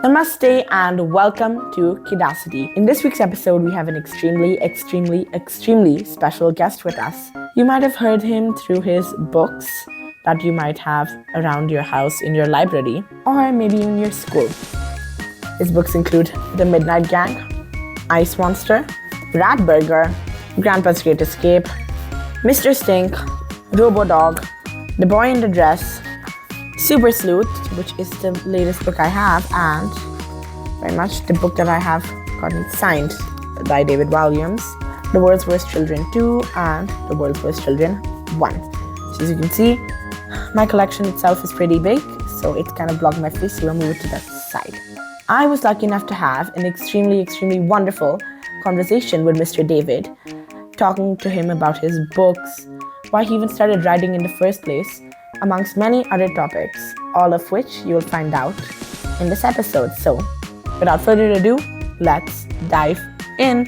Namaste and welcome to Kidacity. In this week's episode, we have an extremely special guest with us. You might have heard him through his books that you might have around your house in your library or maybe in your school. His books include The Midnight Gang, Ice Monster, Rat Burger, Grandpa's Great Escape, Mr. Stink, Robo Dog, The Boy in the Dress, Super Sleuth, which is the latest book I have, and very much the book that I have gotten signed by David Walliams, The World's Worst Children 2 and The World's Worst Children 1. So as you can see, my collection itself is pretty big, so it kind of blocked my face, so we'll move it to that side. I was lucky enough to have an extremely wonderful conversation with Mr. David, talking to him about his books, why he even started writing in the first place, amongst many other topics, all of which you will find out in this episode. So, without further ado, let's dive in.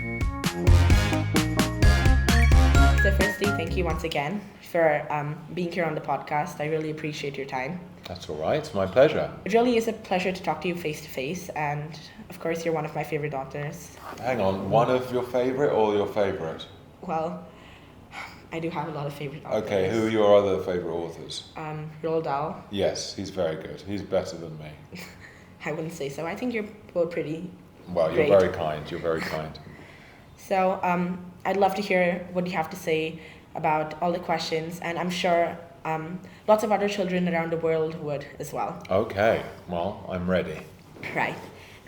So firstly, thank you once again for being here on the podcast. I really appreciate your time. That's all right. It's my pleasure. It really is a pleasure to talk to you face to face, and of course, you're one of my favorite authors. Hang on, one of your favorite or your favorite? Well, I do have a lot of favorite authors. Okay, who are your other favorite authors? Roald Dahl. Yes, he's very good. He's better than me. I wouldn't say so. I think you're both pretty Well, you're great. very kind. You're very kind. So I'd love to hear what you have to say about all the questions, and I'm sure lots of other children around the world would as well. Okay, well, I'm ready. Right.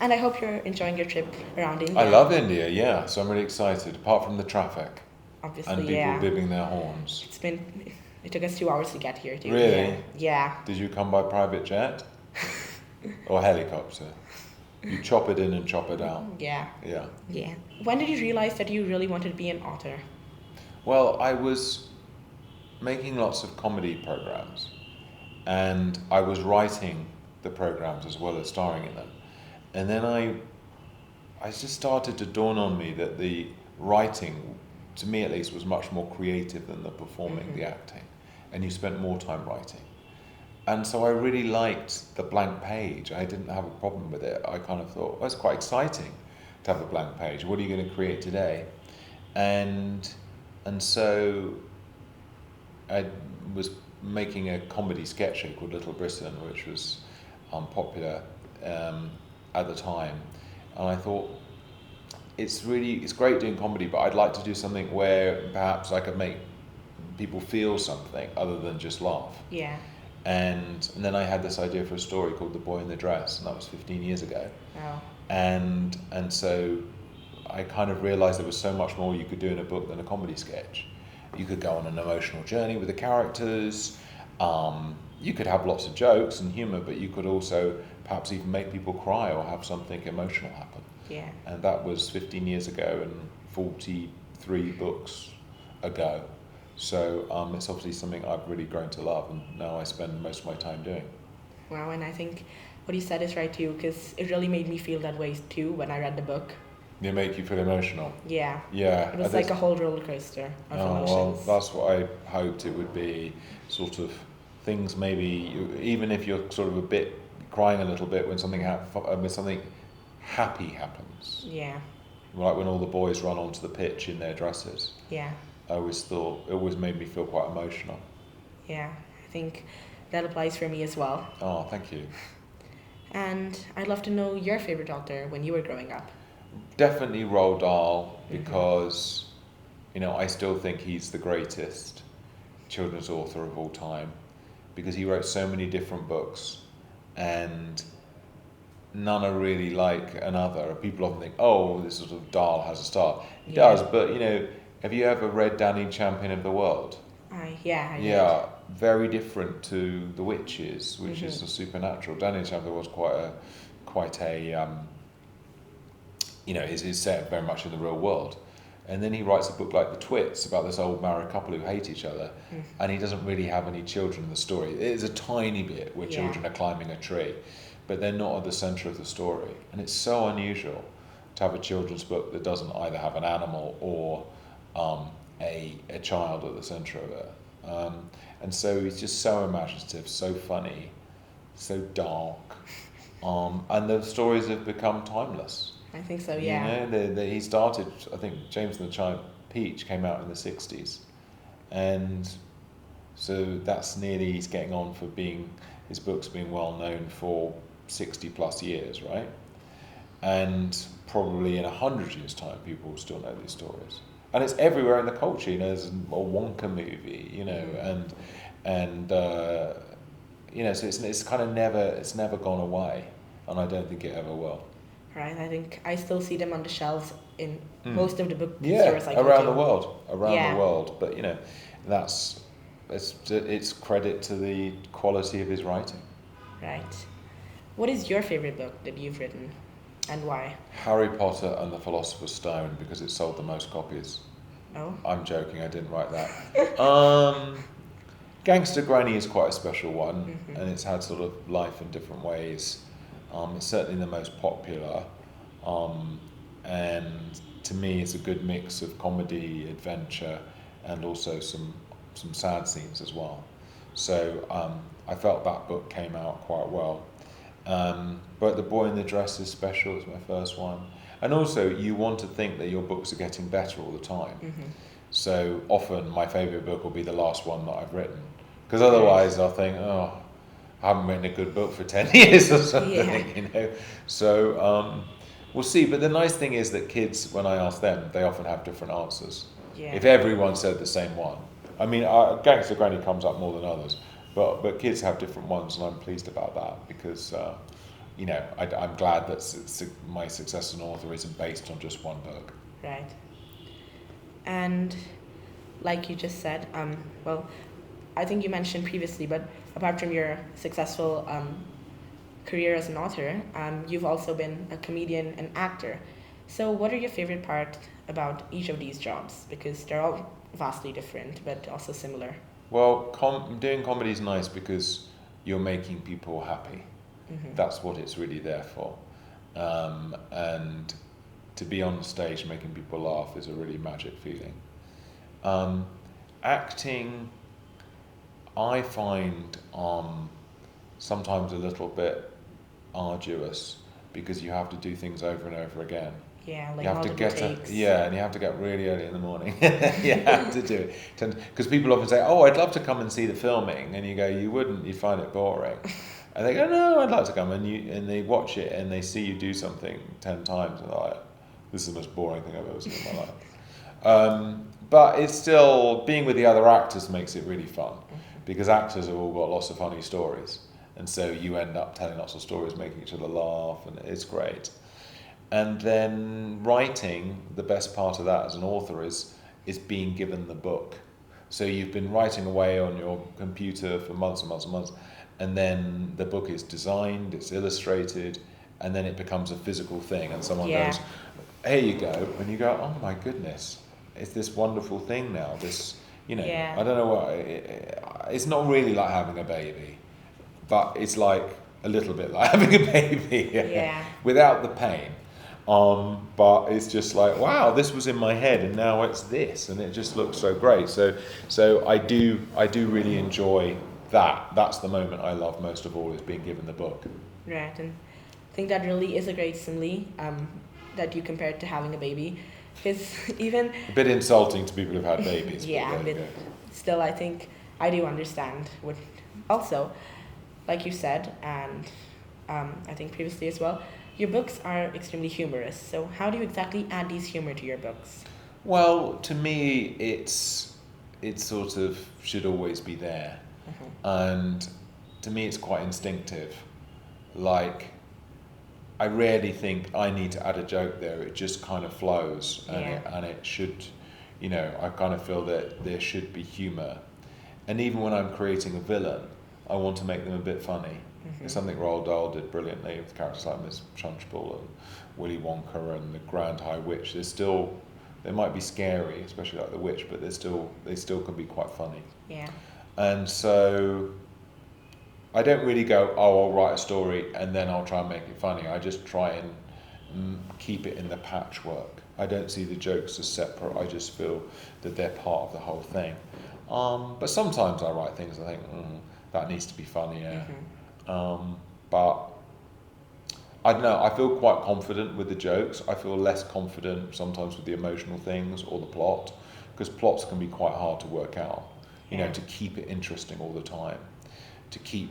And I hope you're enjoying your trip around India. I love India, yeah, so I'm really excited, apart from the traffic Obviously, and people yeah. bibbing their horns. It took us 2 hours to get here. To Really? India. Yeah. Did you come by private jet? Or helicopter? You chop it in and chop it out. Yeah. Yeah. Yeah. When did you realize that you really wanted to be an author? Well, I was making lots of comedy programs, and I was writing the programs as well as starring in them. And then I just started to dawn on me that the writing, to me at least, was much more creative than the performing, the acting, and you spent more time writing. And so I really liked the blank page. I didn't have a problem with it. I kind of thought, well, it's quite exciting to have a blank page. What are you going to create today? And so I was making a comedy sketch show called Little Britain, which was popular at the time. And I thought, it's great doing comedy, but I'd like to do something where perhaps I could make people feel something other than just laugh. Yeah. And then I had this idea for a story called The Boy in the Dress, and that was 15 years ago. Wow. And so I kind of realized there was so much more you could do in a book than a comedy sketch. You could go on an emotional journey with the characters. You could have lots of jokes and humor, but you could also perhaps even make people cry or have something emotional happen. Yeah. And that was 15 years ago and 43 books ago. So it's obviously something I've really grown to love, and now I spend most of my time doing. Wow, and I think what you said is right too, because it really made me feel that way too when I read the book. They make you feel emotional. Yeah. Yeah. It was like a whole roller coaster of emotions. Well, that's what I hoped it would be. Sort of things maybe, even if you're sort of a bit crying a little bit when something happy happens. Yeah. Like when all the boys run onto the pitch in their dresses. Yeah. I always thought, it always made me feel quite emotional. Yeah, I think that applies for me as well. Oh, thank you. And I'd love to know your favorite author when you were growing up. Definitely Roald Dahl, because, I still think he's the greatest children's author of all time, because he wrote so many different books, and none are really like another. People often think, oh, this sort of Dahl has a style. He does, but, have you ever read Danny Champion of the World? I Yeah, very different to The Witches, which is a supernatural. Danny Champion was quite a is set very much in the real world. And then he writes a book like The Twits about this old married couple who hate each other, and he doesn't really have any children in the story. It is a tiny bit where children are climbing a tree, but they're not at the centre of the story. And it's so unusual to have a children's book that doesn't either have an animal or a child at the centre of it. And so he's just so imaginative, so funny, so dark, And the stories have become timeless. I think so, yeah. You know, he started, I think James and the Giant Peach came out in the 60s. And so that's nearly, he's getting on for being, his books being well known for 60 plus years, right? And probably in 100 years' time, people will still know these stories. And it's everywhere in the culture, you know, there's a Wonka movie, you know, and you know, so it's kind of never gone away, and I don't think it ever will. Right, I think I still see them on the shelves in most of the book Yeah, stores I go around to. the world, the world. But you know, it's credit to the quality of his writing. Right. What is your favorite book that you've written, and why? Harry Potter and the Philosopher's Stone, because it sold the most copies. Oh. I'm joking, I didn't write that. Gangster Granny is quite a special one, and it's had sort of life in different ways. It's certainly the most popular, and to me it's a good mix of comedy, adventure, and also some sad scenes as well. So I felt that book came out quite well. But The Boy in the Dress is special, it's my first one. And also you want to think that your books are getting better all the time. So often my favourite book will be the last one that I've written, because otherwise I'll think, oh, I haven't written a good book for 10 years or something, you know. So we'll see. But the nice thing is that kids, when I ask them, they often have different answers. Yeah. If everyone said the same one. I mean, Gangster Granny comes up more than others, but kids have different ones, and I'm pleased about that, because you know, I'm glad that my success as an author isn't based on just one book. Right. And like you just said, well, I think you mentioned previously, but apart from your successful career as an author, you've also been a comedian and actor. So what are your favorite part about each of these jobs? Because they're all vastly different, but also similar. Well, doing comedy is nice because you're making people happy. That's what it's really there for. And to be on stage making people laugh is a really magic feeling. Acting, I find sometimes a little bit arduous, because you have to do things over and over again. Yeah, like you have multiple to get takes. and you have to get really early in the morning. You have to do it, because people often say, "Oh, I'd love to come and see the filming," and you go, "You wouldn't. You'd find it boring." And they go, "No, I'd like to come," and they watch it and they see you do something 10 times, and they're like, "This is the most boring thing I've ever seen in my life." But it's still, being with the other actors makes it really fun, because actors have all got lots of funny stories, and so you end up telling lots of stories, making each other laugh, and it's great. And then writing, the best part of that as an author is being given the book. So you've been writing away on your computer for months and months and months, and then the book is designed, it's illustrated, and then it becomes a physical thing, and someone goes, "Here you go," and you go, "Oh my goodness, it's this wonderful thing now." This, you know, I don't know what, it's not really like having a baby, but it's like a little bit like having a baby, without the pain. But it's just like, wow, this was in my head and now it's this, and it just looks so great. So I do really enjoy that. That's the moment I love most of all, is being given the book. Right, and I think that really is a great simile, that you compared to having a baby, because even a bit insulting to people who've had babies. But still, I think I do understand. What also, like you said, and I think previously as well, your books are extremely humorous. So how do you exactly add these humor to your books? Well, to me, it sort of should always be there. And to me, it's quite instinctive. Like, I rarely think I need to add a joke there. It just kind of flows, and it should, you know, I kind of feel that there should be humour. And even when I'm creating a villain, I want to make them a bit funny. It's something Roald Dahl did brilliantly with characters like Miss Trunchbull and Willy Wonka and the Grand High Witch. They might be scary, especially like the witch, but they still can be quite funny. Yeah. And so I don't really go, "Oh, I'll write a story and then I'll try and make it funny." I just try and keep it in the patchwork. I don't see the jokes as separate. I just feel that they're part of the whole thing. But sometimes I write things I think, that needs to be funnier. But I don't know, I feel quite confident with the jokes. I feel less confident sometimes with the emotional things or the plot, because plots can be quite hard to work out, to keep it interesting all the time, to keep,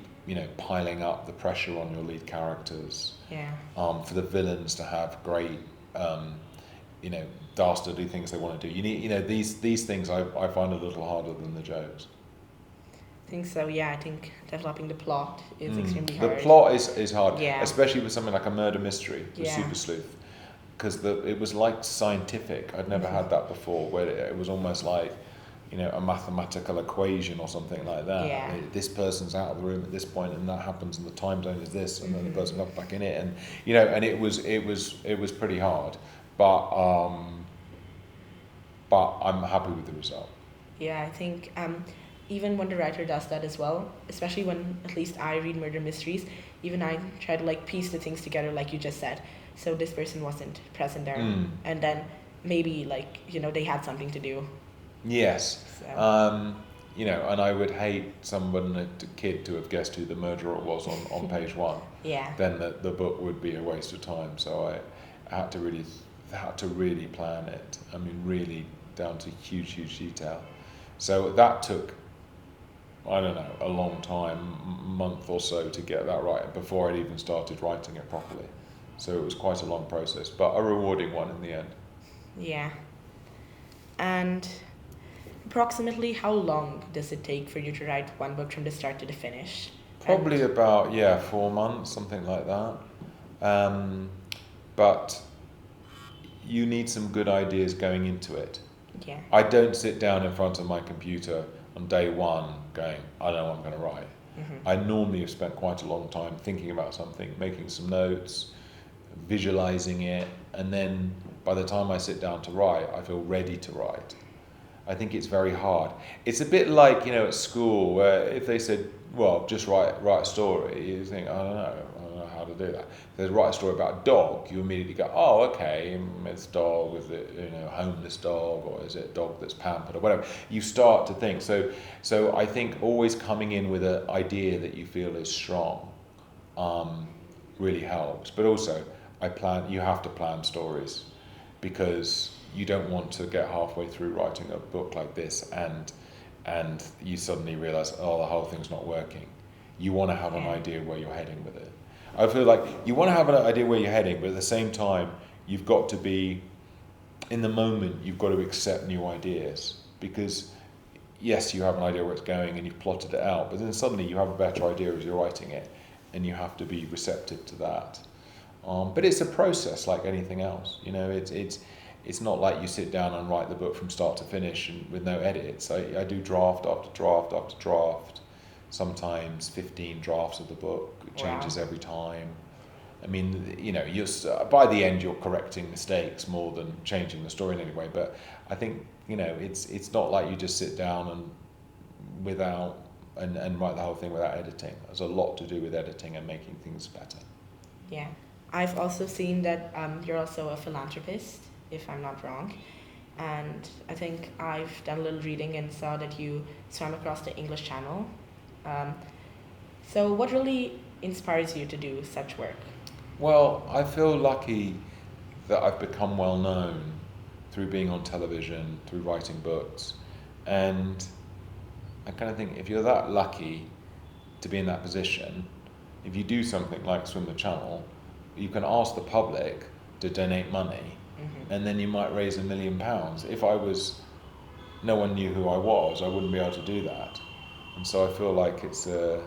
piling up the pressure on your lead characters. Yeah. For the villains to have great, dastardly things they want to do. You need, these things I find a little harder than the jokes. I think so, yeah. I think developing the plot is extremely hard. The plot is hard, Yeah. especially with something like a murder mystery, the Yeah. Super Sleuth, because it was like scientific. I'd never had that before, where it was almost like, a mathematical equation or something like that. Yeah. This person's out of the room at this point, and that happens, and the time zone is this, and then the person comes back in it, and and it was pretty hard, but I'm happy with the result. Yeah, I think even when the writer does that as well, especially when at least I read murder mysteries, even I try to piece the things together like you just said. So this person wasn't present there, and then maybe they had something to do. Yes. So. And I would hate a kid to have guessed who the murderer was on page one. Yeah. Then the book would be a waste of time. So I had to really plan it. I mean, really down to huge detail. So that took, I don't know, a long time, month or so to get that right before I'd even started writing it properly. So it was quite a long process, but a rewarding one in the end. Yeah. And approximately how long does it take for you to write one book from the start to the finish? Probably about 4 months, something like that. But you need some good ideas going into it. Yeah. I don't sit down in front of my computer on day one going, I know what I'm going to write. I normally have spent quite a long time thinking about something, making some notes, visualizing it, and then by the time I sit down to write, I feel ready to write. I think it's very hard. It's a bit like, at school, where if they said, well, just write a story, you think, I don't know how to do that. If they write a story about a dog, you immediately go, oh, okay, it's dog, is it, homeless dog, or is it dog that's pampered, or whatever. You start to think. So I think always coming in with an idea that you feel is strong really helps. But also, you have to plan stories, because you don't want to get halfway through writing a book like this and you suddenly realize, the whole thing's not working. You want to have an idea where you're heading with it. I feel like you want to have an idea where you're heading, but at the same time, you've got to be in the moment. You've got to accept new ideas, because yes, you have an idea where it's going and you've plotted it out, but then suddenly you have a better idea as you're writing it, and you have to be receptive to that. But it's a process like anything else. It's not like you sit down and write the book from start to finish and with no edits. I do draft after draft after draft, sometimes 15 drafts of the book. It changes every time. I mean, by the end you're correcting mistakes more than changing the story in any way. But I think, it's not like you just sit down and write the whole thing without editing. There's a lot to do with editing and making things better. Yeah. I've also seen that you're also a philanthropist, if I'm not wrong. And I think I've done a little reading and saw that you swam across the English Channel. So what really inspires you to do such work? Well, I feel lucky that I've become well known through being on television, through writing books. And I kind of think if you're that lucky to be in that position, if you do something like swim the channel, you can ask the public to donate money, and then you might raise £1 million. If no one knew who I was, I wouldn't be able to do that. And so I feel like it's a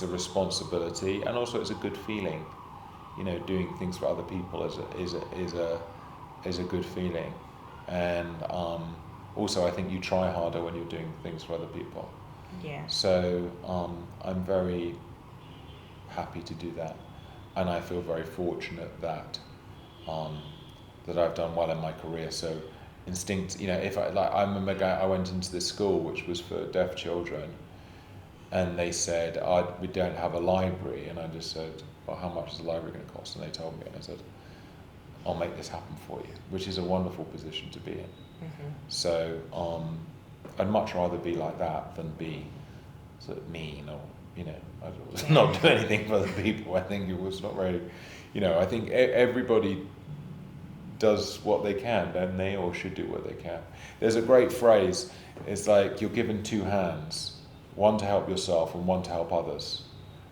responsibility, and also it's a good feeling. Doing things for other people is a good feeling, and also I think you try harder when you're doing things for other people. Yeah. So I'm very happy to do that, and I feel very fortunate that I've done well in my career. So if I remember I went into this school which was for deaf children, and they said, we don't have a library, and I just said, well, how much is the library going to cost? And they told me, and I said, I'll make this happen for you, which is a wonderful position to be in. So I'd much rather be like that than be sort of mean or not do anything for other people. I think it was not very, I think everybody does what they can, don't they, or should do what they can. There's a great phrase, it's like you're given two hands, one to help yourself and one to help others.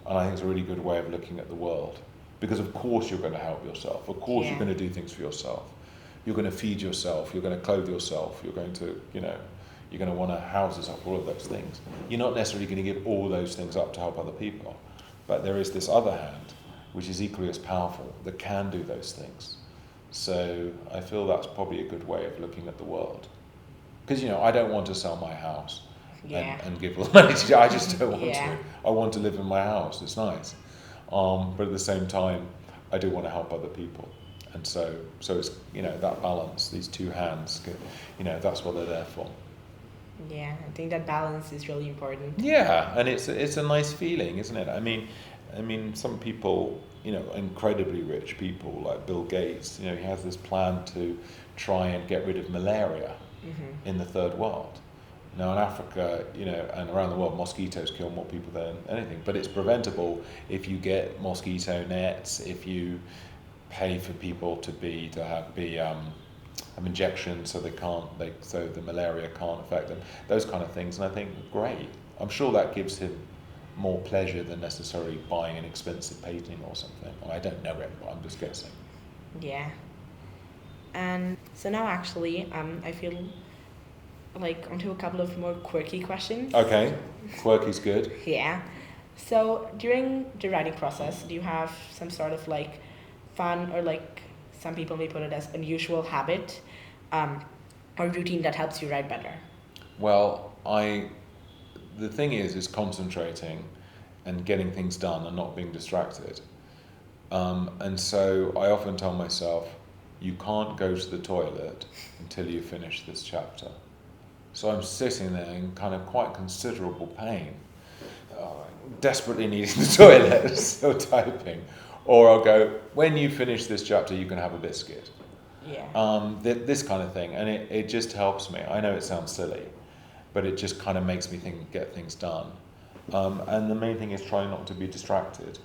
And I think it's a really good way of looking at the world. Because of course you're going to help yourself, of course you're going to do things for yourself. You're going to feed yourself, you're going to clothe yourself, you're going to, you're going to want to houses up, all of those things. You're not necessarily going to give all those things up to help other people. But there is this other hand, which is equally as powerful, that can do those things. So I feel that's probably a good way of looking at the world. Because, I don't want to sell my house and give all the money to you. I just don't want to. I want to live in my house. It's nice. But at the same time, I do want to help other people. And so it's, that balance, these two hands, that's what they're there for. Yeah, I think that balance is really important. Yeah, and it's a nice feeling, isn't it? I mean, some people, incredibly rich people like Bill Gates, he has this plan to try and get rid of malaria in the third world. Now in Africa, and around the world, mosquitoes kill more people than anything, but it's preventable if you get mosquito nets, if you pay for people to have injections so so the malaria can't affect them, those kind of things. And I think, great. I'm sure that gives him more pleasure than necessarily buying an expensive painting or something. I don't know it, but I'm just guessing. Yeah. And so now actually, I feel like onto a couple of more quirky questions. Okay, quirky's good. Yeah. So during the writing process, do you have some sort of like fun, or like some people may put it as unusual habit or routine that helps you write better? Well, the thing is concentrating and getting things done and not being distracted. And so I often tell myself, you can't go to the toilet until you finish this chapter. So I'm sitting there in kind of quite considerable pain, desperately needing the toilet, still typing. Or I'll go, when you finish this chapter, you can have a biscuit. Yeah. This kind of thing. And it just helps me. I know it sounds silly, but it just kind of makes me get things done. And the main thing is trying not to be distracted.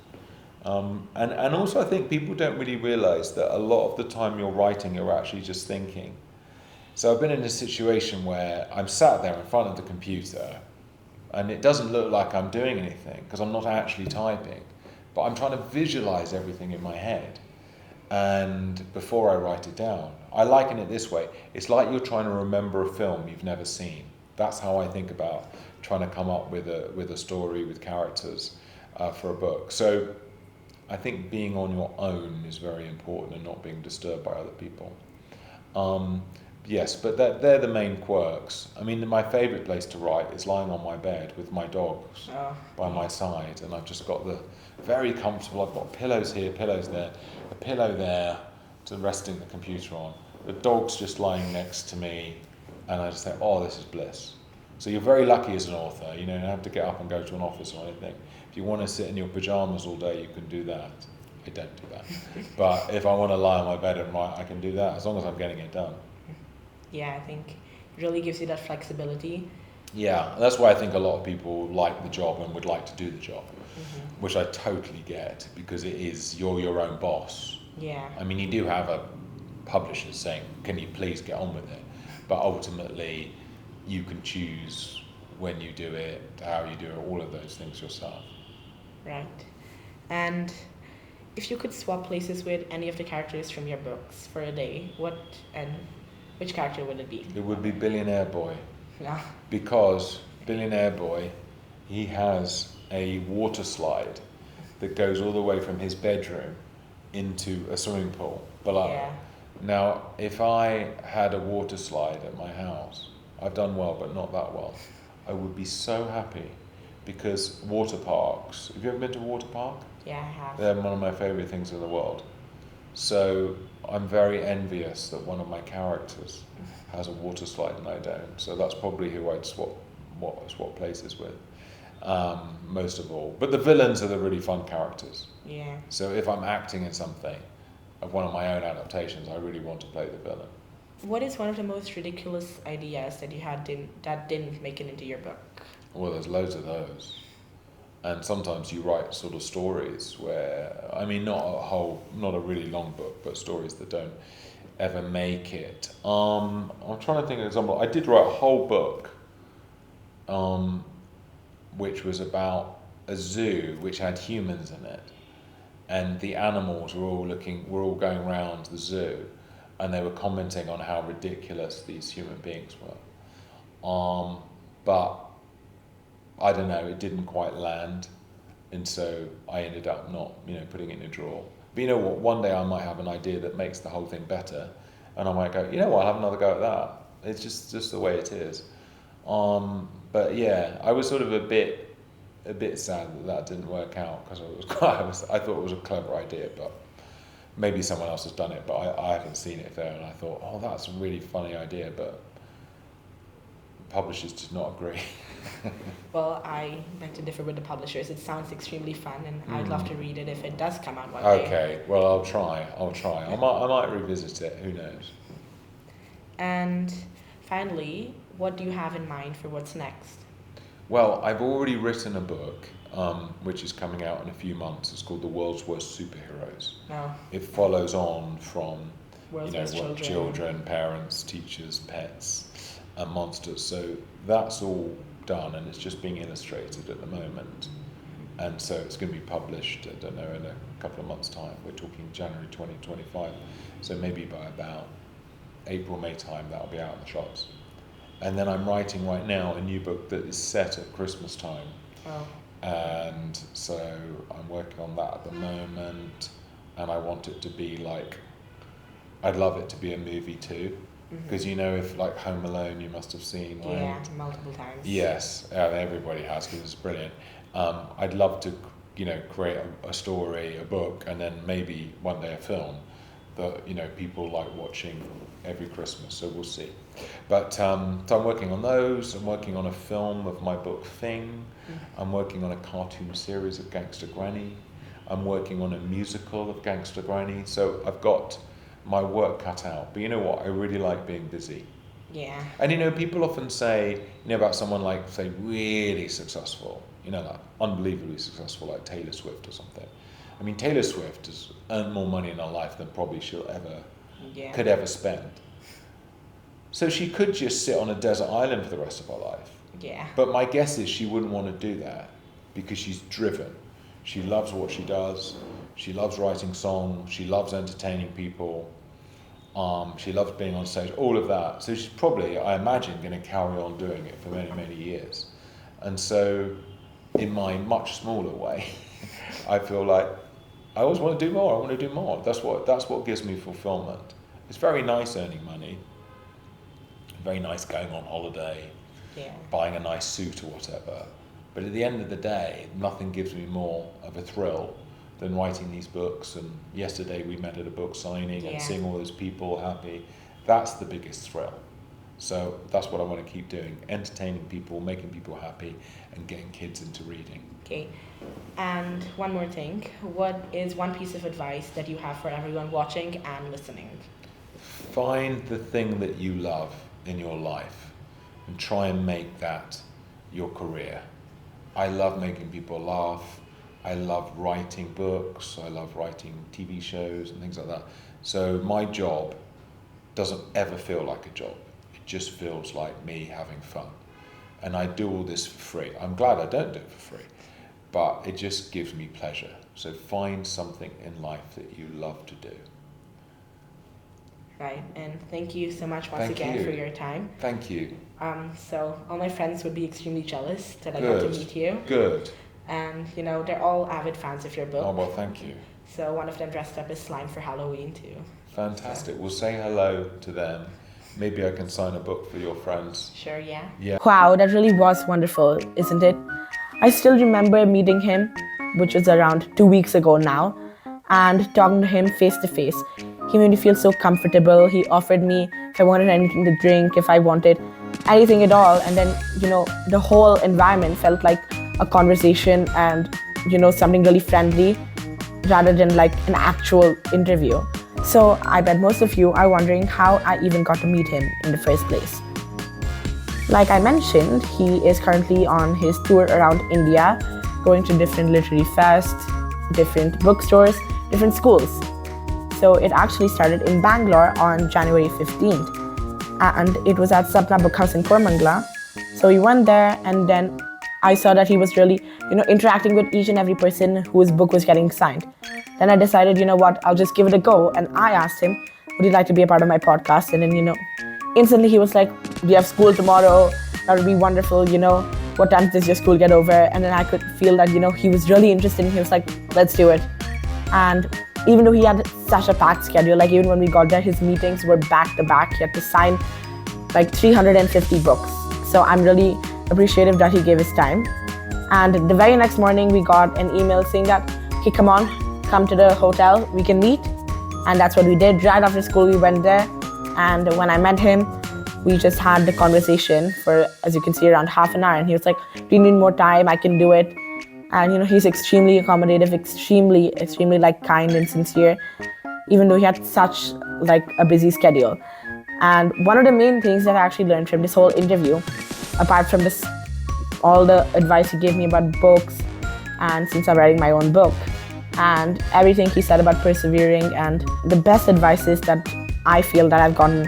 And also I think people don't really realise that a lot of the time you're writing, you're actually just thinking. So I've been in a situation where I'm sat there in front of the computer and it doesn't look like I'm doing anything because I'm not actually typing, but I'm trying to visualise everything in my head and before I write it down. I liken it this way. It's like you're trying to remember a film you've never seen. That's how I think about trying to come up with a story with characters for a book. So I think being on your own is very important and not being disturbed by other people. Yes, but they're the main quirks. I mean, my favourite place to write is lying on my bed with my dogs by my side, and I've just got very comfortable. I've got pillows here, pillows there, a pillow there to resting the computer on. The dog's just lying next to me, and I just think, oh, this is bliss. So you're very lucky as an author. You don't have to get up and go to an office or anything. If you want to sit in your pajamas all day, you can do that. I don't do that. But if I want to lie on my bed and write, I can do that as long as I'm getting it done. Yeah, I think it really gives you that flexibility. Yeah, that's why I think a lot of people like the job and would like to do the job, which I totally get, because you're your own boss. Yeah. I mean, you do have a publisher saying, can you please get on with it? But ultimately, you can choose when you do it, how you do it, all of those things yourself. Right. And if you could swap places with any of the characters from your books for a day, which character would it be? It would be Billionaire Boy. Yeah. Because Billionaire Boy, he has a water slide that goes all the way from his bedroom into a swimming pool below. Yeah. Now, if I had a water slide at my house, I've done well, but not that well, I would be so happy, because water parks, have you ever been to a water park? Yeah, I have. They're one of my favourite things in the world. So I'm very envious that one of my characters has a water slide and I don't. So that's probably who I'd swap places with, most of all. But the villains are the really fun characters. Yeah. So if I'm acting in something, of one of my own adaptations, I really want to play the villain. What is one of the most ridiculous ideas that you had that didn't make it into your book? Well, there's loads of those. And sometimes you write sort of stories where, I mean, not a really long book, but stories that don't ever make it. I'm trying to think of an example. I did write a whole book, which was about a zoo which had humans in it, and the animals were all going around the zoo, and they were commenting on how ridiculous these human beings were. But I don't know, it didn't quite land, and so I ended up not, putting it in a drawer. But you know what, one day I might have an idea that makes the whole thing better, and I might go, you know what, I'll have another go at that. It's just the way it is. But yeah, I was sort of a bit sad that didn't work out, because I thought it was a clever idea, but maybe someone else has done it, but I haven't seen it there, and I thought, oh, that's a really funny idea, but publishers did not agree. Well, I beg to differ with the publishers. It sounds extremely fun, and I'd love to read it if it does come out one day. Okay, well, I'll try. I might revisit it, who knows. And finally, what do you have in mind for what's next? Well, I've already written a book, which is coming out in a few months. It's called The World's Worst Superheroes. Oh. It follows on from children, parents, teachers, pets, and monsters. So that's all done, and it's just being illustrated at the moment. And so it's going to be published, I don't know, in a couple of months' time. We're talking January 2025. So maybe by about April, May time, that'll be out in the shops. And then I'm writing right now a new book that is set at Christmas time. Oh. And so I'm working on that at the moment, and I want it to be like, I'd love it to be a movie too, because if like Home Alone you must have seen, right? Yeah, multiple times. Yes, everybody has, because it's brilliant. I'd love to create a story, a book, and then maybe one day a film that people like watching every Christmas, so we'll see. But so I'm working on those. I'm working on a film of my book Thing. I'm working on a cartoon series of Gangster Granny. I'm working on a musical of Gangster Granny. So I've got my work cut out. But you know what? I really like being busy. Yeah. And people often say, about someone like, say, really successful, like unbelievably successful, like Taylor Swift or something. I mean, Taylor Swift has earned more money in her life than probably could ever spend. So she could just sit on a desert island for the rest of her life. Yeah. But my guess is she wouldn't want to do that, because she's driven. She loves what she does. She loves writing songs. She loves entertaining people. She loves being on stage, all of that. So she's probably, I imagine, going to carry on doing it for many, many years. And so in my much smaller way, I feel like I always want to do more. I want to do more. That's what gives me fulfillment. It's very nice earning money. Very nice going on holiday, buying a nice suit or whatever. But at the end of the day, nothing gives me more of a thrill than writing these books. And yesterday we met at a book signing and seeing all those people happy. That's the biggest thrill. So that's what I want to keep doing, entertaining people, making people happy, and getting kids into reading. Okay. And one more thing. What is one piece of advice that you have for everyone watching and listening? Find the thing that you love in your life and try and make that your career. I love making people laugh. I love writing books. I love writing TV shows and things like that. So my job doesn't ever feel like a job. It just feels like me having fun. And I do all this for free. I'm glad I don't do it for free, but it just gives me pleasure. So find something in life that you love to do. Right, and thank you so much once again for your time. Thank you. So all my friends would be extremely jealous that I got to meet you. Good. And they're all avid fans of your book. Oh, well, thank you. So one of them dressed up as slime for Halloween too. Fantastic. We'll say hello to them. Maybe I can sign a book for your friends. Sure, yeah. Wow, that really was wonderful, isn't it? I still remember meeting him, which was around 2 weeks ago now, and talking to him face to face. He made me feel so comfortable. He offered me if I wanted anything to drink, if I wanted anything at all. And then, the whole environment felt like a conversation and, something really friendly rather than like an actual interview. So I bet most of you are wondering how I even got to meet him in the first place. Like I mentioned, he is currently on his tour around India, going to different literary fests, different bookstores, different schools. So it actually started in Bangalore on January 15th, and it was at Sapna Book House in Kormangla. So we went there, and then I saw that he was really, interacting with each and every person whose book was getting signed. Then I decided, I'll just give it a go. And I asked him, would you like to be a part of my podcast? And then, instantly he was like, we have school tomorrow. That would be wonderful. What time does your school get over? And then I could feel that, he was really interested. And he was like, let's do it. And even though he had such a packed schedule, like even when we got there, his meetings were back to back. He had to sign like 350 books. So I'm really appreciative that he gave his time. And the very next morning, we got an email saying that, okay, come to the hotel, we can meet. And that's what we did. Right after school, we went there. And when I met him, we just had the conversation for, as you can see, around half an hour. And he was like, do you need more time? I can do it. And, he's extremely accommodative, extremely kind and sincere, even though he had such a busy schedule. And one of the main things that I actually learned from this whole interview, apart from all the advice he gave me about books, and since I'm writing my own book, and everything he said about persevering, and the best advices that I feel that I've gotten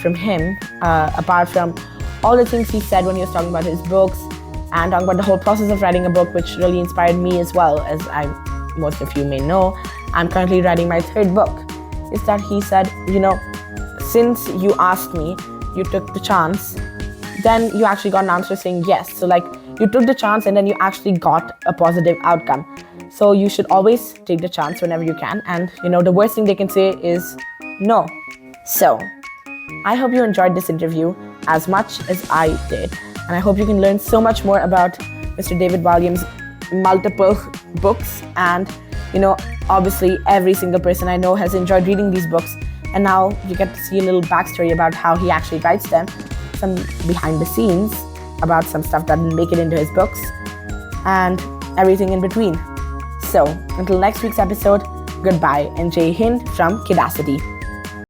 from him, apart from all the things he said when he was talking about his books and talking about the whole process of writing a book, which really inspired me as well. As most of you may know, I'm currently writing my third book. Is that he said, since you asked me, you took the chance, then you actually got an answer saying yes. So you took the chance and then you actually got a positive outcome. So you should always take the chance whenever you can. And the worst thing they can say is no. So I hope you enjoyed this interview as much as I did. And I hope you can learn so much more about Mr. David Walliams' multiple books. And, obviously every single person I know has enjoyed reading these books. And now you get to see a little backstory about how he actually writes them, some behind the scenes about some stuff that didn't make it into his books, and everything in between. So until next week's episode, goodbye and Jai Hind from Kidacity.